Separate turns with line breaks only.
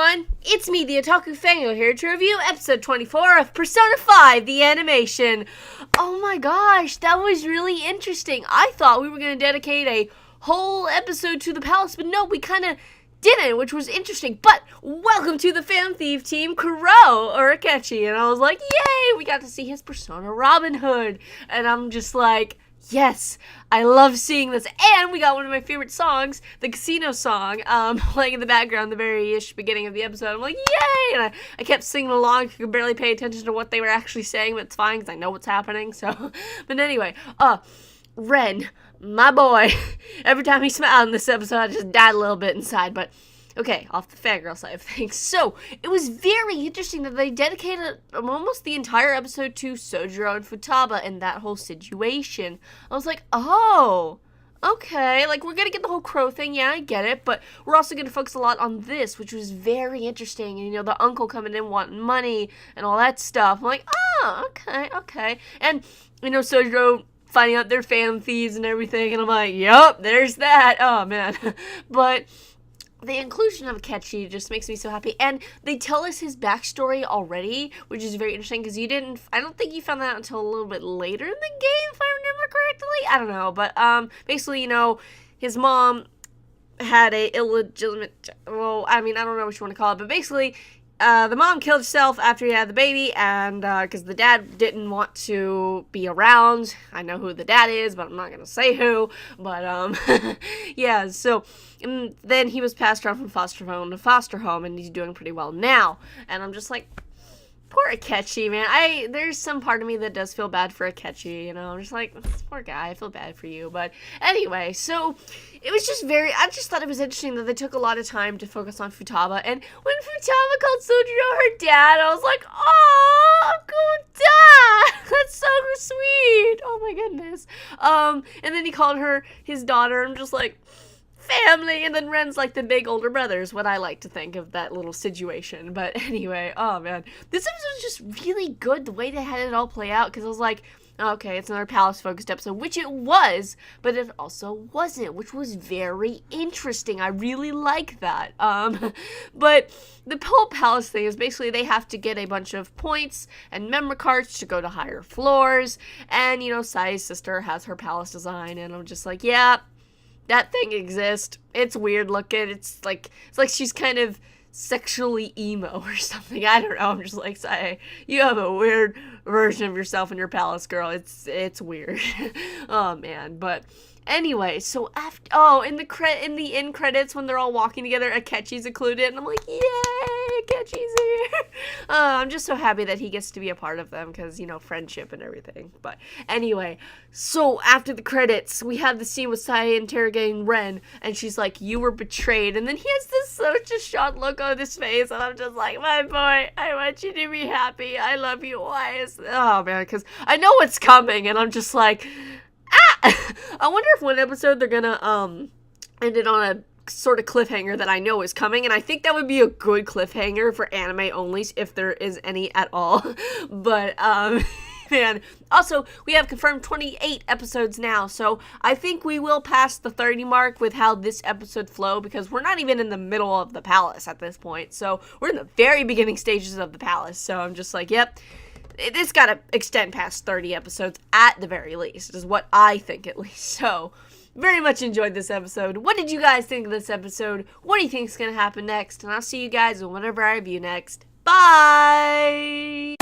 everyone, it's me, the Otaku Fango, here to review episode 24 of Persona 5, the animation. Oh my gosh, that was really interesting. I thought we were going to dedicate a whole episode to the palace, but no, we kind of didn't, which was interesting. But welcome to the Fan Thief team, Kuro, or Akechi, and I was like, yay, we got to see his Persona Robin Hood, and I'm just like, yes, I love seeing this. And we got one of my favorite songs, the casino song, playing in the background, the very-ish beginning of the episode. I'm like, yay! And I kept singing along. I could barely pay attention to what they were actually saying, but it's fine because I know what's happening. So, but anyway, Ren, my boy, every time he smiled in this episode, I just died a little bit inside, but okay, off the fangirl side of things. So, it was very interesting that they dedicated almost the entire episode to Sojiro and Futaba and that whole situation. I was like, oh, okay, like, we're gonna get the whole crow thing, yeah, I get it, but we're also gonna focus a lot on this, which was very interesting, and, you know, the uncle coming in wanting money and all that stuff. I'm like, oh, okay, and, you know, Sojiro finding out they're fan thieves and everything, and I'm like, yup, there's that, oh, man, but the inclusion of Akechi just makes me so happy, and they tell us his backstory already, which is very interesting, because I don't think you found that out until a little bit later in the game, if I remember correctly, I don't know, but, basically, you know, his mom had a illegitimate, well, I mean, I don't know what you want to call it, but basically, the mom killed herself after he had the baby, and, because the dad didn't want to be around. I know who the dad is, but I'm not gonna say who, but, yeah, so, and then he was passed around from foster home to foster home, and he's doing pretty well now, and I'm just like, poor Akechi, man. There's some part of me that does feel bad for Akechi, you know, I'm just like, poor guy, I feel bad for you, but anyway, so, it was just I just thought it was interesting that they took a lot of time to focus on Futaba, and when Futaba called Sojiro her dad, I was like, oh, Uncle Dad, that's so sweet, oh my goodness, and then he called her his daughter, and I'm just like, family, and then Ren's like the big older brother is what I like to think of that little situation, but anyway, oh man, this episode was just really good, the way they had it all play out, because I was like, okay, it's another palace-focused episode, which it was, but it also wasn't, which was very interesting. I really like that. But the whole palace thing is basically they have to get a bunch of points and memory cards to go to higher floors, and, you know, Sai's sister has her palace design, and I'm just like, yeah, that thing exists. It's weird looking. It's like she's kind of sexually emo or something. I don't know. I'm just like, Sai, you have a weird version of yourself in your palace, girl. It's weird. Oh man, but anyway, so after in the end credits when they're all walking together, Akechi's included, and I'm like, yay, Akechi's here. I'm just so happy that he gets to be a part of them because, you know, friendship and everything. But anyway, so after the credits, we have the scene with Sai interrogating Ren, and she's like, you were betrayed, and then he has this such a shocked look on his face, and I'm just like, my boy, I want you to be happy. I love you. Why is oh man, because I know what's coming, and I'm just like, I wonder if one episode they're gonna end it on a sort of cliffhanger that I know is coming, and I think that would be a good cliffhanger for anime only if there is any at all. But man, also we have confirmed 28 episodes now, so I think we will pass the 30 mark with how this episode flow, because we're not even in the middle of the palace at this point, so we're in the very beginning stages of the palace. So I'm just like, yep, it's got to extend past 30 episodes at the very least, is what I think at least. So, very much enjoyed this episode. What did you guys think of this episode? What do you think is going to happen next? And I'll see you guys in whatever I review next. Bye!